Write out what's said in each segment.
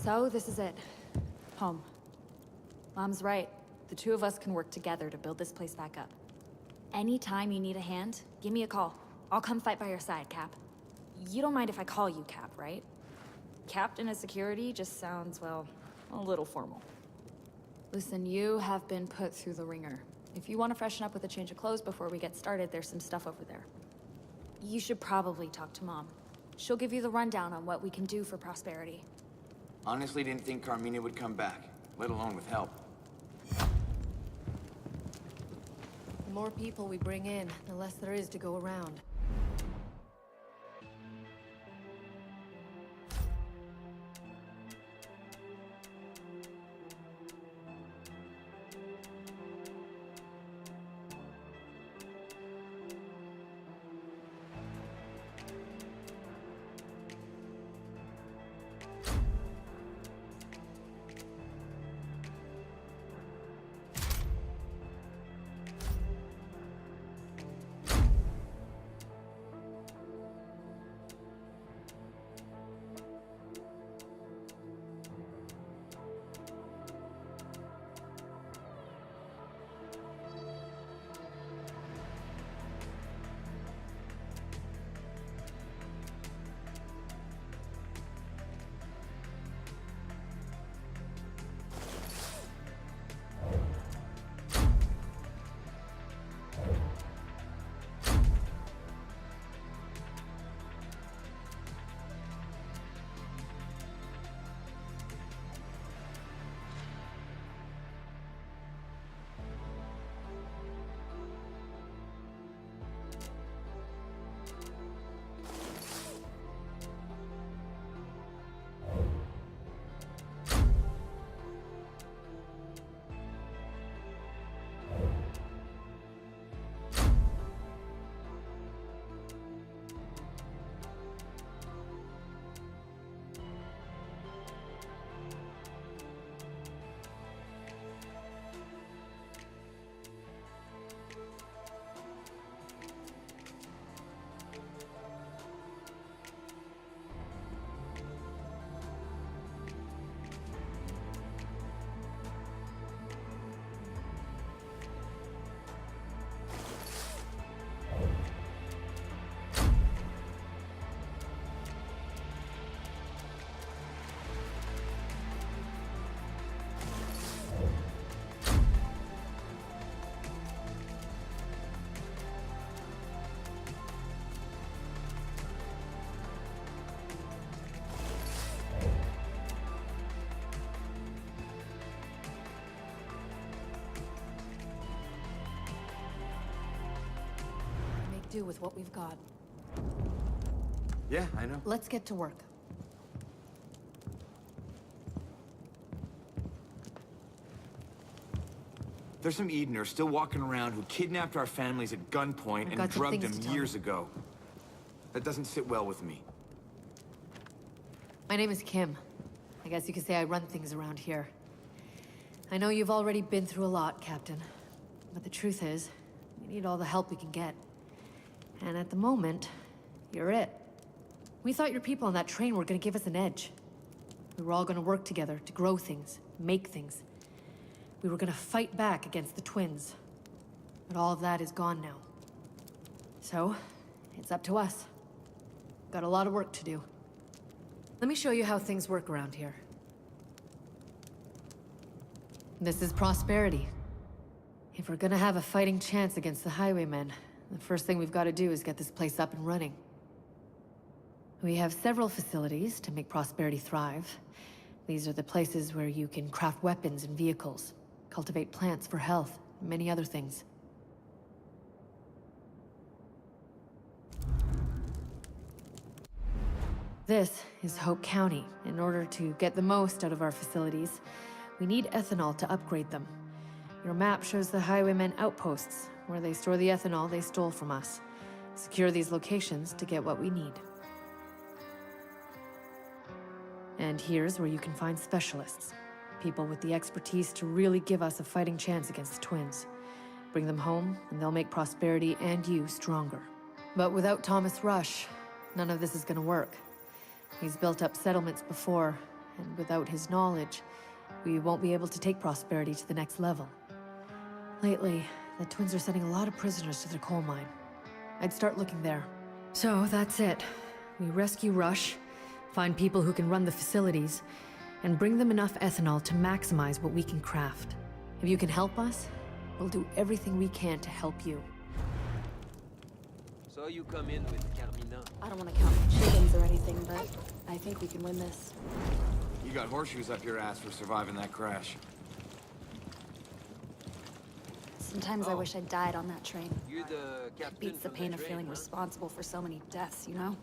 So, this is it. Home. Mom's right. The two of us can work together to build this place back up. Anytime you need a hand, give me a call. I'll come fight by your side, Cap. You don't mind if I call you Cap, right? Captain of Security just sounds, well, a little formal. Listen, you have been put through the ringer. If you want to freshen up with a change of clothes before we get started, there's some stuff over there. You should probably talk to Mom. She'll give you the rundown on what we can do for Prosperity. Honestly didn't think Carmina would come back, let alone with help. The more people we bring in, the less there is to go around. Do with what we've got. Yeah, I know. Let's get to work. There's some Edeners still walking around who kidnapped our families at gunpoint and drugged them years ago. That doesn't sit well with me. My name is Kim. I guess you could say I run things around here. I know you've already been through a lot, Captain. But the truth is, we need all the help we can get. And at the moment, you're it. We thought your people on that train were gonna give us an edge. We were all gonna work together to grow things, make things. We were gonna fight back against the twins. But all of that is gone now. So, it's up to us. Got a lot of work to do. Let me show you how things work around here. This is Prosperity. If we're gonna have a fighting chance against the Highwaymen, the first thing we've got to do is get this place up and running. We have several facilities to make Prosperity thrive. These are the places where you can craft weapons and vehicles, cultivate plants for health, and many other things. This is Hope County. In order to get the most out of our facilities, we need ethanol to upgrade them. Your map shows the Highwaymen outposts, where they store the ethanol they stole from us. Secure these locations to get what we need. And here's where you can find specialists. People with the expertise to really give us a fighting chance against the twins. Bring them home, and they'll make Prosperity and you stronger. But without Thomas Rush, none of this is gonna work. He's built up settlements before, And without his knowledge, we won't be able to take Prosperity to the next level. Lately, the twins are sending a lot of prisoners to their coal mine. I'd start looking there. So, that's it. We rescue Rush, find people who can run the facilities, and bring them enough ethanol to maximize what we can craft. If you can help us, we'll do everything we can to help you. So you come in with Carmina. I don't want to count chickens or anything, but I think we can win this. You got horseshoes up your ass for surviving that crash. Sometimes I wish I died on that train. You're the captain. Beats the from pain of train, feeling huh? responsible for so many deaths, you know?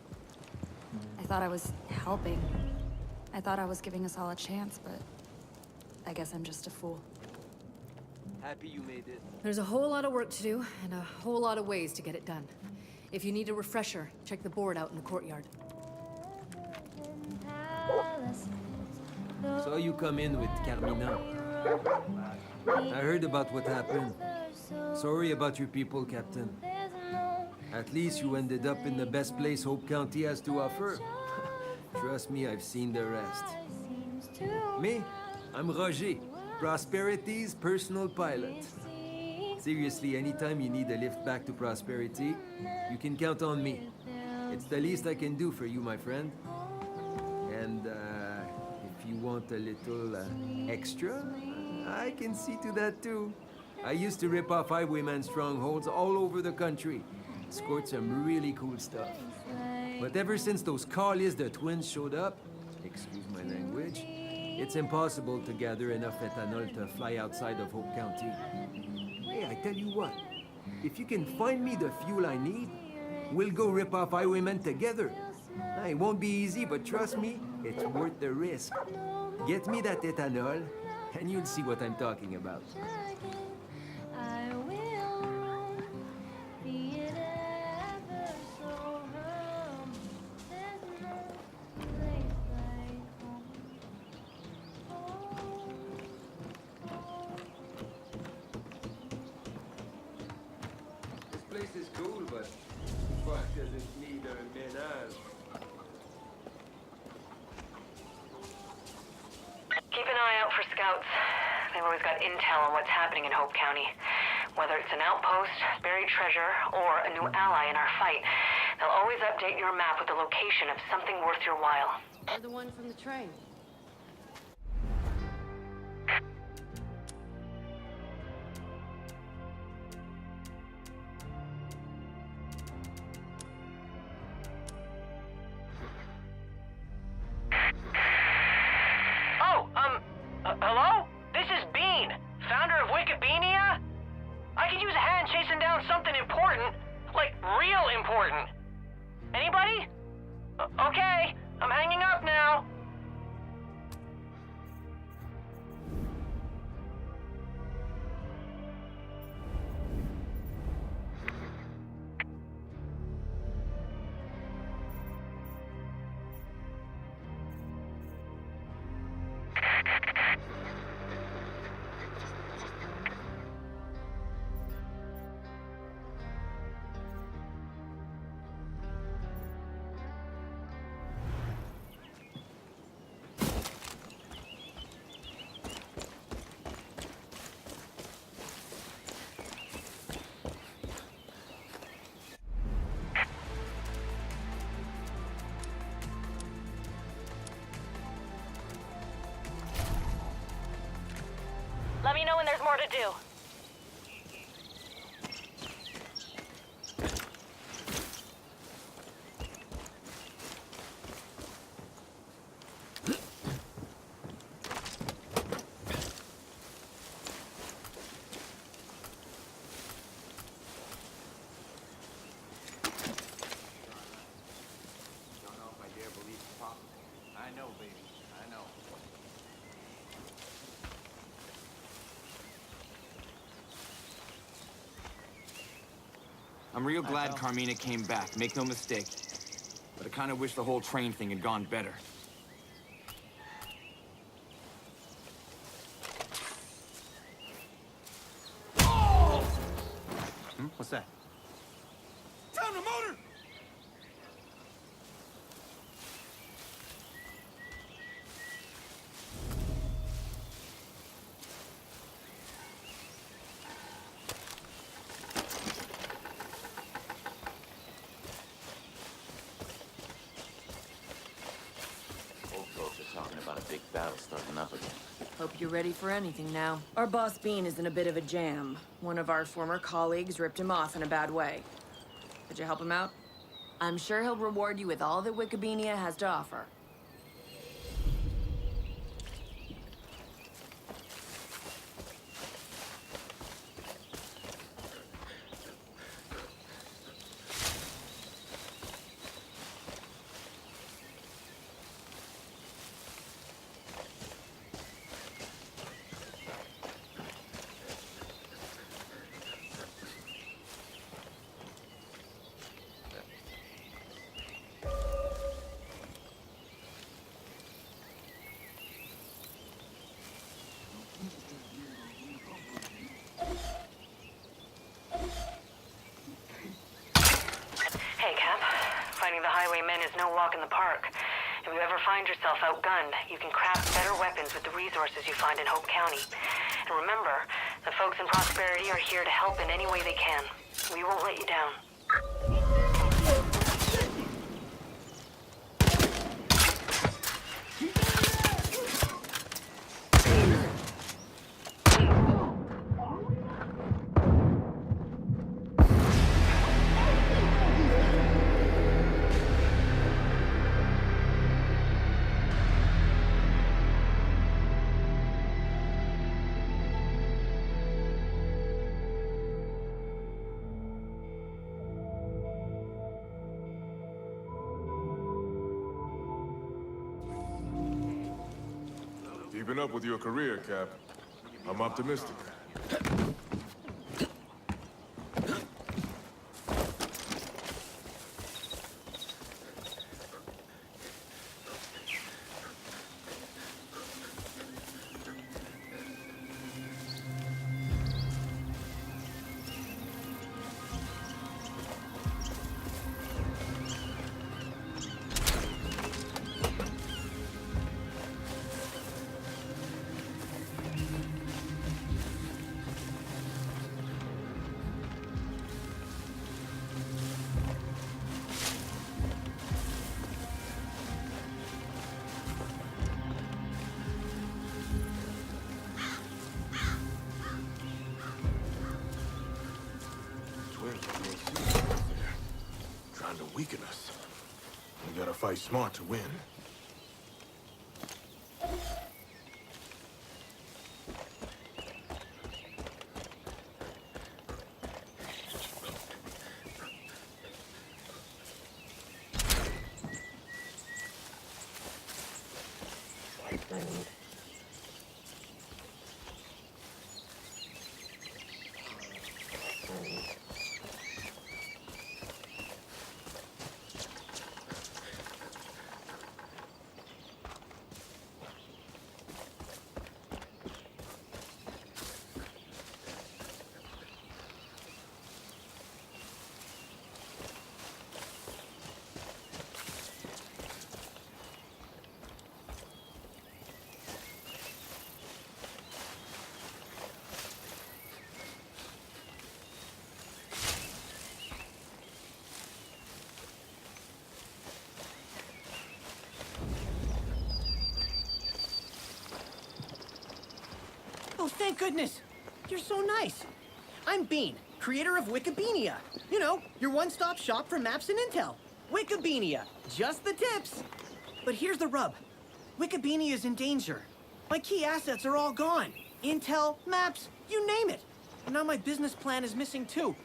I thought I was helping. I thought I was giving us all a chance, but I guess I'm just a fool. Happy you made it. There's a whole lot of work to do, and a whole lot of ways to get it done. If you need a refresher, check the board out in the courtyard. So you come in with Carmina. I heard about what happened. Sorry about your people, Captain. At least you ended up in the best place Hope County has to offer. Trust me, I've seen the rest. Me? I'm Roger, Prosperity's personal pilot. Seriously, anytime you need a lift back to Prosperity, you can count on me. It's the least I can do for you, my friend. And, if you want a little, extra, I can see to that too. I used to rip off highwayman strongholds all over the country. Scored some really cool stuff. But ever since those Carlies the twins showed up, excuse my language, it's impossible to gather enough ethanol to fly outside of Hope County. Hey, I tell you what, if you can find me the fuel I need, we'll go rip off highwaymen together. It won't be easy, but trust me, it's worth the risk. Get me that ethanol, and you'll see what I'm talking about. This place is cool, but fuck doesn't need a ménage. Keep an eye out for scouts. They've always got intel on what's happening in Hope County. Whether it's an outpost, buried treasure, or a new ally in our fight, they'll always update your map with the location of something worth your while. You're the one from the train. Hello? This is Bean, founder of Wikipedia. I could use a hand chasing down something important, like real important. Anybody? Okay, I'm hanging up now. Let me know when there's more to do. Don't know if I dare believe it's possible. I know, baby. I know. I'm real glad Carmina came back, make no mistake. But I kind of wish the whole train thing had gone better. What's that? Down the motor! battle starting up again. Hope you're ready for anything now. Our boss Bean is in a bit of a jam. One of our former colleagues ripped him off in a bad way. Could you help him out? I'm sure he'll reward you with all that Wikibeania has to offer. Hey, Cap. Fighting the highwaymen is no walk in the park. If you ever find yourself outgunned, you can craft better weapons with the resources you find in Hope County. And remember, the folks in Prosperity are here to help in any way they can. We won't let you down. Keeping up with your career, Cap. I'm optimistic. Trying to weaken us. We gotta fight smart to win. Oh, thank goodness. You're so nice. I'm Bean, creator of Wikibeania. You know, your one-stop shop for maps and intel. Wikibeania, just the tips. But here's the rub. Wikibeania is in danger. My key assets are all gone. Intel, maps, you name it. And now my business plan is missing too.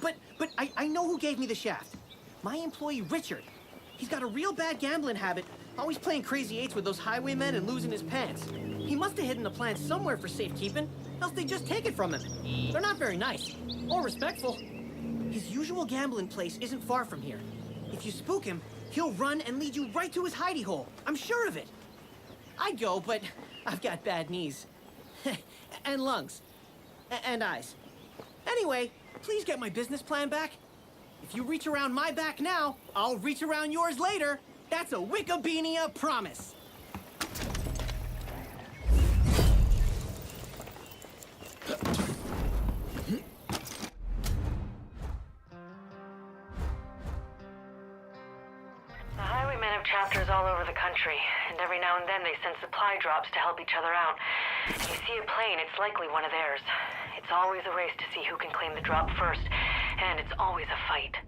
But I know who gave me the shaft. My employee, Richard. He's got a real bad gambling habit, always playing crazy eights with those highwaymen and losing his pants. He must have hidden the plan somewhere for safekeeping, else they just take it from him. They're not very nice, or respectful. His usual gambling place isn't far from here. If you spook him, he'll run and lead you right to his hidey hole. I'm sure of it. I'd go, but I've got bad knees. And lungs. And eyes. Anyway, please get my business plan back. If you reach around my back now, I'll reach around yours later. That's a Wikibeania promise. The highwaymen have chapters all over the country, and every now and then they send supply drops to help each other out. If you see a plane, it's likely one of theirs. It's always a race to see who can claim the drop first, and it's always a fight.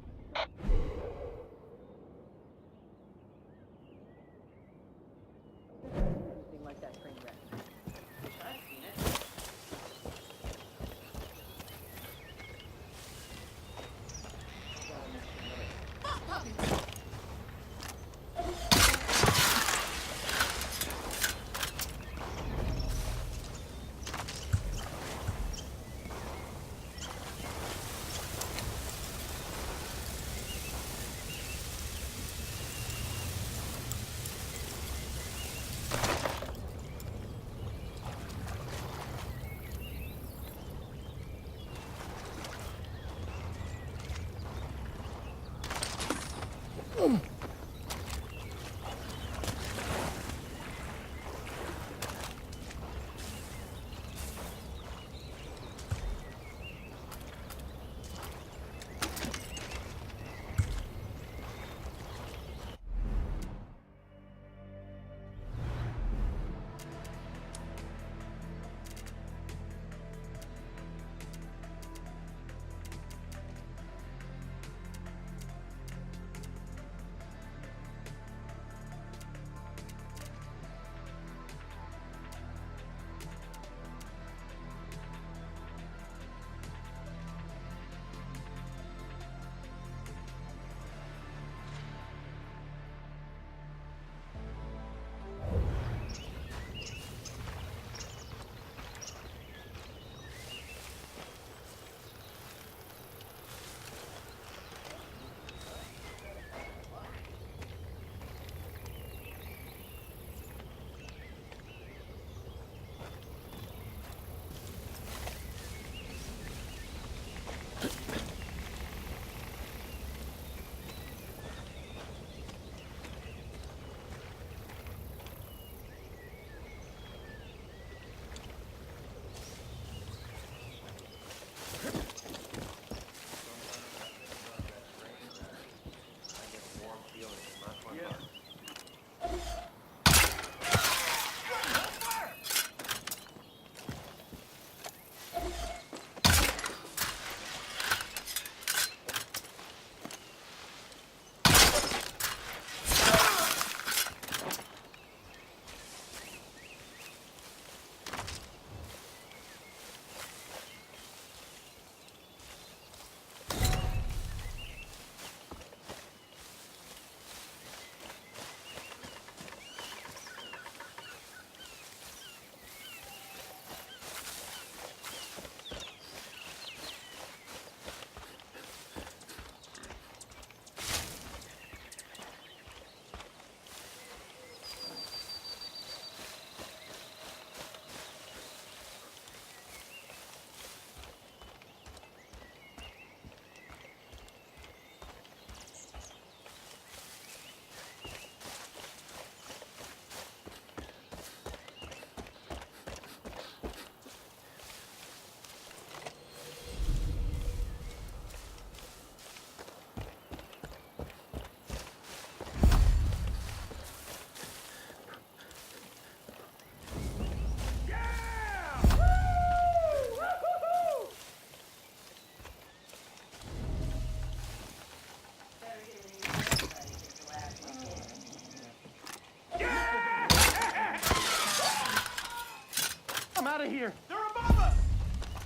Out of here! They're above us!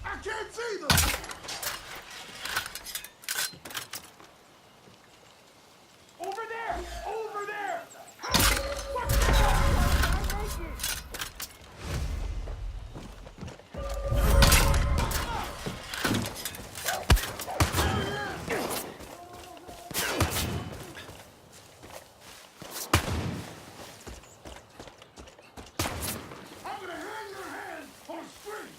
I can't see them! Over there! Over there! What the hell? I'm gonna hang your hand on a string!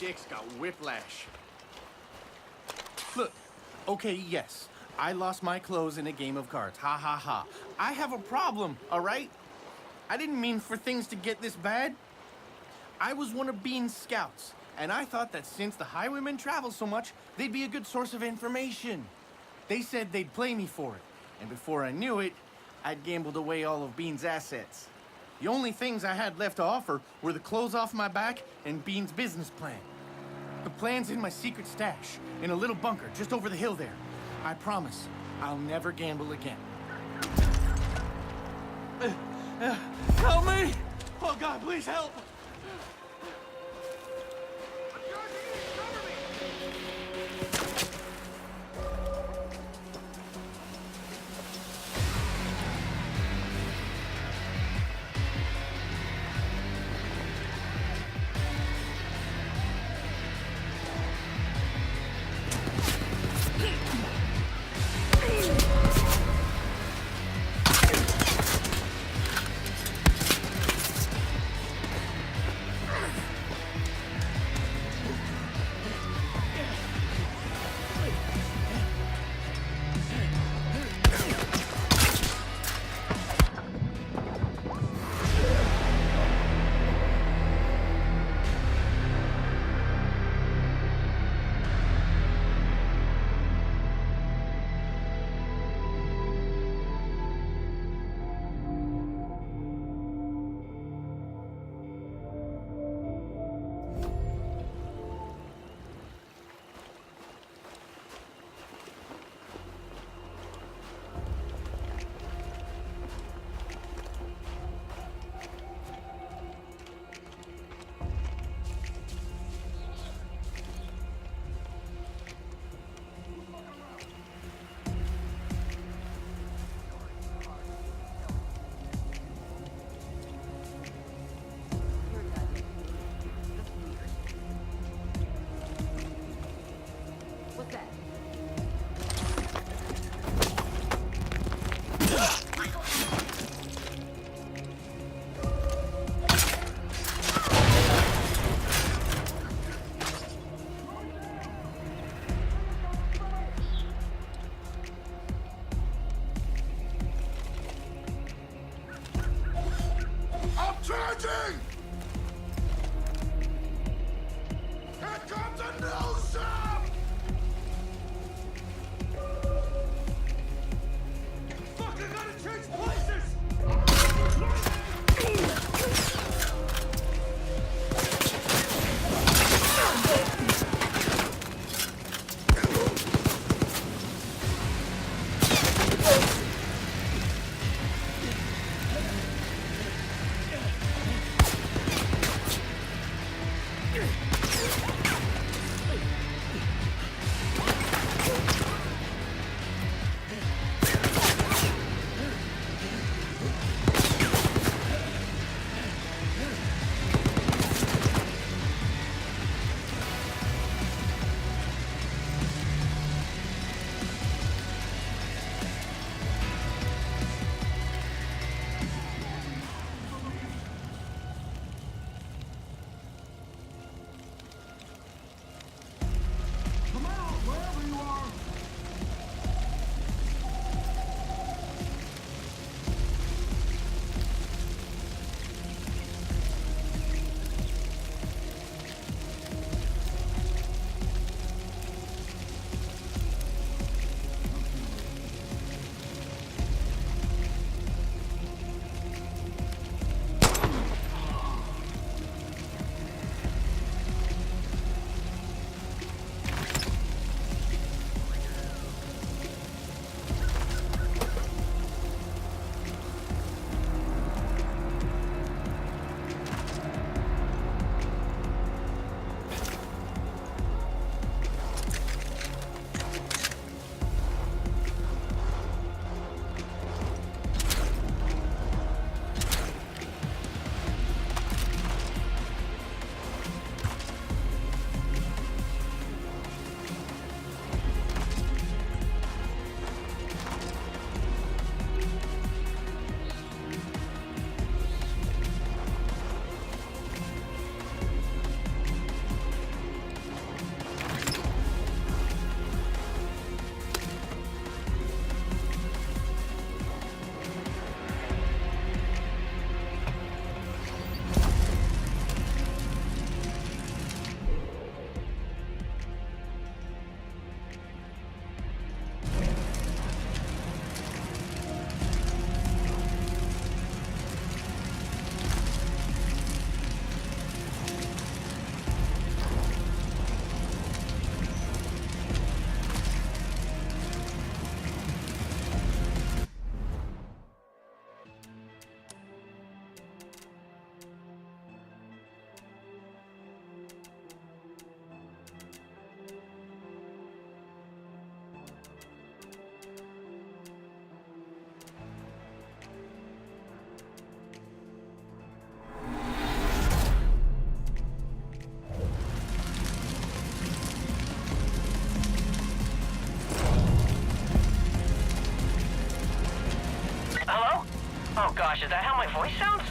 dick's got whiplash. Look, okay, yes, I lost my clothes in a game of cards. Ha ha ha. I have a problem, all right? I didn't mean for things to get this bad. I was one of Bean's scouts, and I thought that since the highwaymen travel so much, they'd be a good source of information. They said they'd play me for it, and before I knew it, I'd gambled away all of Bean's assets. The only things I had left to offer were the clothes off my back and Bean's business plan. The plan's in my secret stash, in a little bunker just over the hill there. I promise, I'll never gamble again. Help me! Oh God, please help! Charging! Here comes a new shot! Fuck, I gotta change places! gosh, is that how my voice sounds?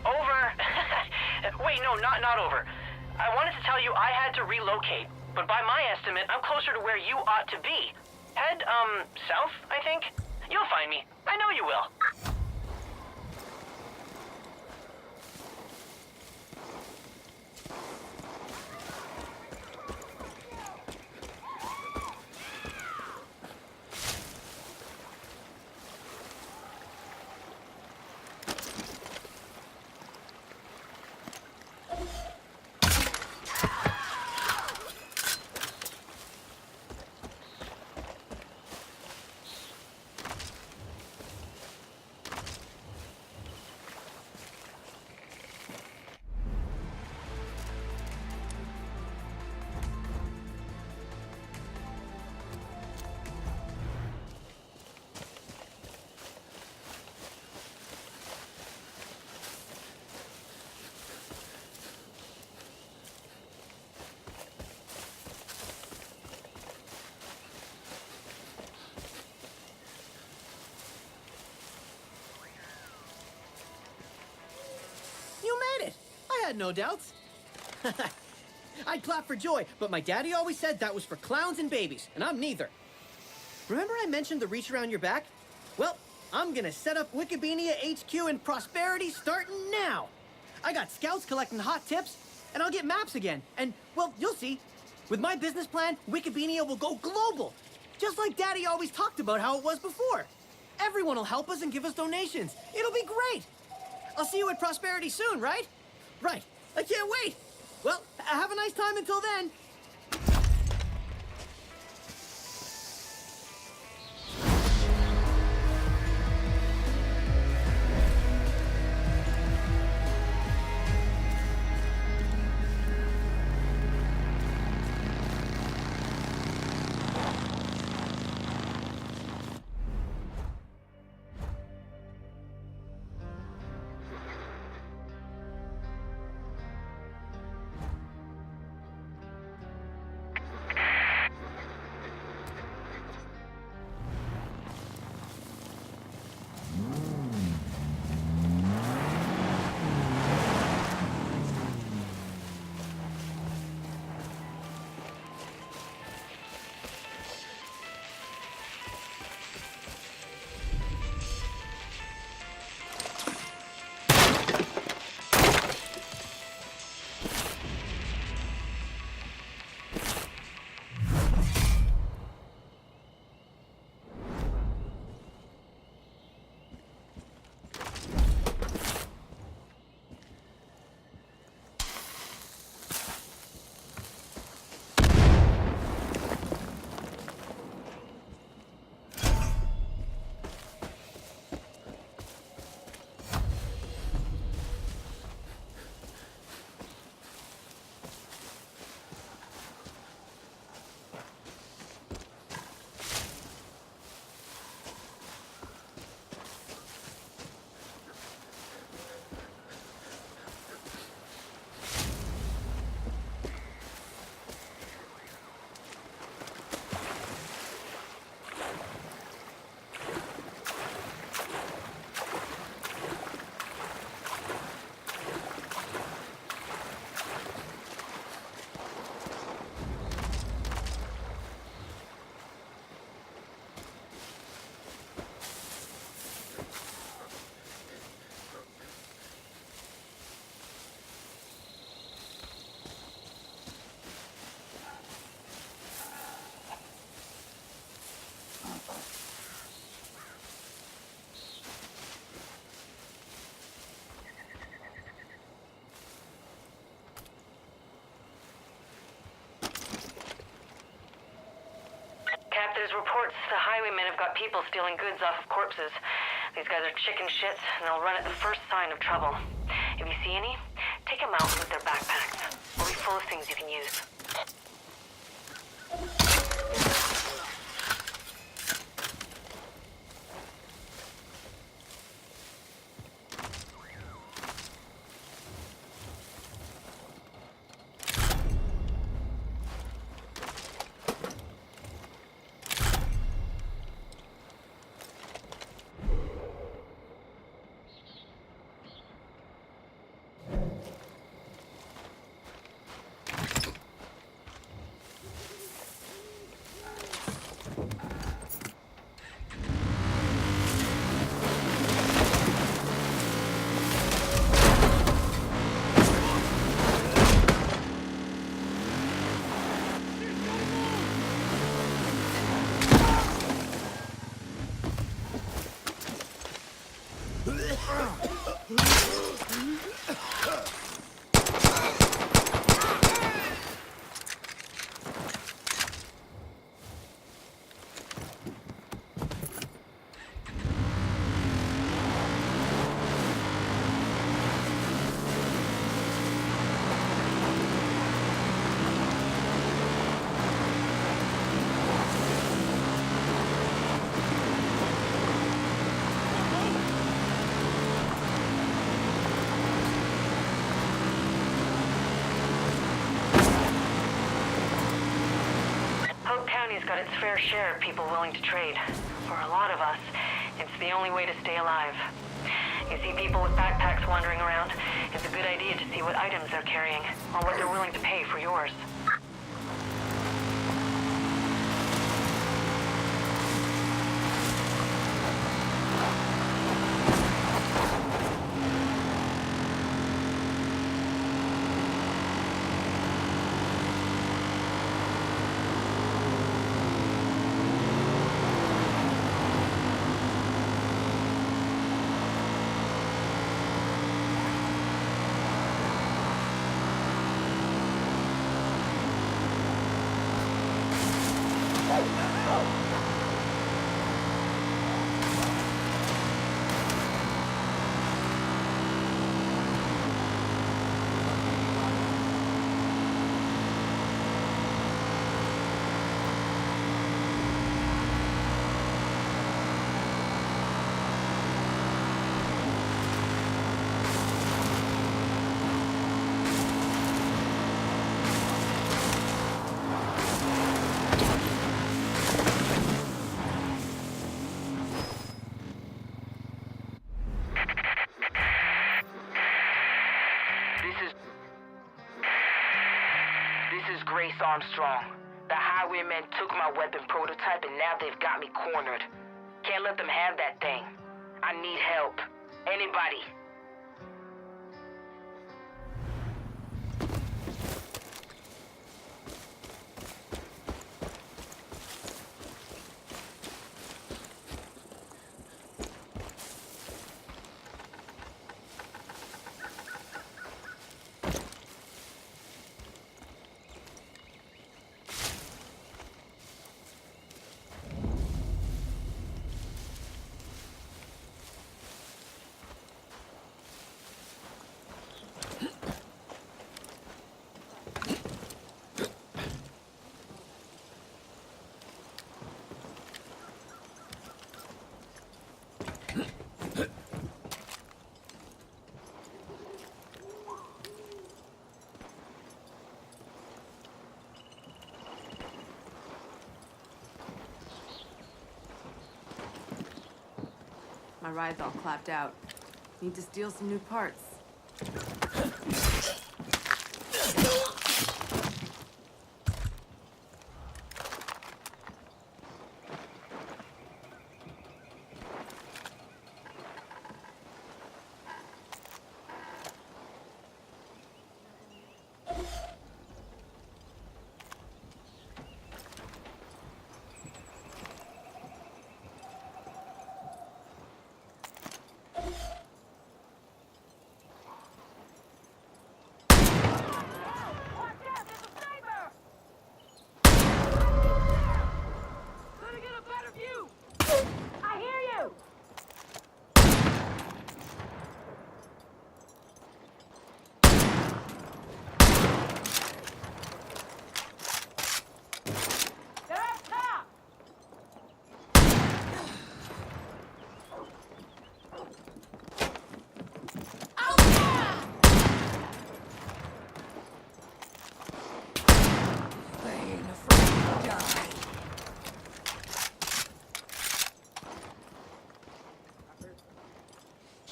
Over. Wait, no, not over. I wanted to tell you I had to relocate, but by my estimate, I'm closer to where you ought to be. Head, south, I think? You'll find me. I know you will. I had no doubts. I'd clap for joy, but my daddy always said that was for clowns and babies, and I'm neither. Remember I mentioned the reach around your back? Well, I'm gonna set up Wikibeania HQ in Prosperity starting now. I got scouts collecting hot tips, and I'll get maps again. And, well, you'll see. With my business plan, Wikibeania will go global. Just like Daddy always talked about how it was before. Everyone will help us and give us donations. It'll be great. I'll see you at Prosperity soon, right? Right. I can't wait. Well, have a nice time until then. There's reports the highwaymen have got people stealing goods off of corpses. These guys are chicken shits, and they'll run at the first sign of trouble. If you see any, take them out with their backpacks. They'll be full of things you can use. city's got its fair share of people willing to trade. For a lot of us, it's the only way to stay alive. You see people with backpacks wandering around, it's a good idea to see what items they're carrying, or what they're willing to pay for yours. Armstrong. The highwaymen took my weapon prototype and now they've got me cornered. Can't let them have that thing. I need help. Anybody. My ride's all clapped out. Need to steal some new parts.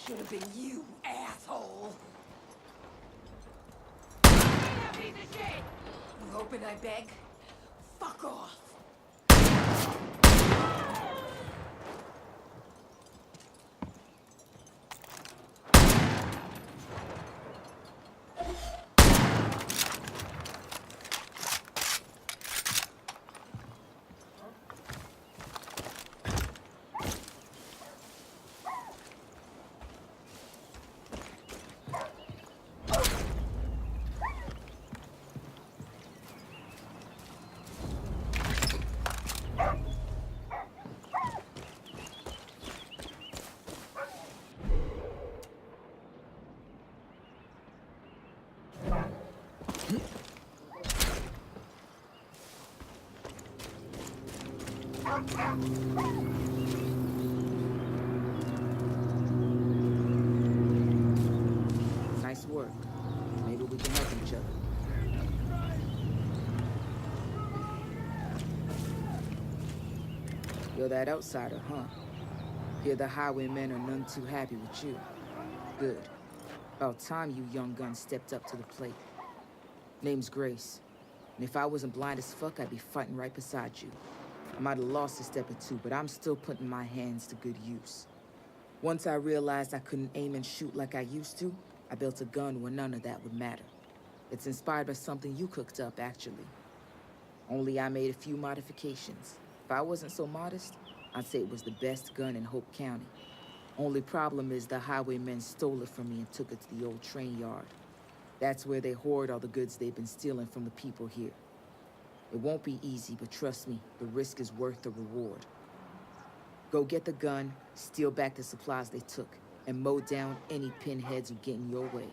Should have been you, asshole! You hoping I beg? Fuck off! Nice work. Maybe we can help each other. You're that outsider, huh? Hear the highwaymen are none too happy with you. Good. About time you young guns stepped up to the plate. Name's Grace. And if I wasn't blind as fuck, I'd be fighting right beside you. I might have lost a step or two, but I'm still putting my hands to good use. Once I realized I couldn't aim and shoot like I used to, I built a gun where none of that would matter. It's inspired by something you cooked up, actually. Only I made a few modifications. If I wasn't so modest, I'd say it was the best gun in Hope County. Only problem is the highwaymen stole it from me and took it to the old train yard. That's where they hoard all the goods they've been stealing from the people here. It won't be easy, but trust me, the risk is worth the reward. Go get the gun, steal back the supplies they took, and mow down any pinheads who get in your way.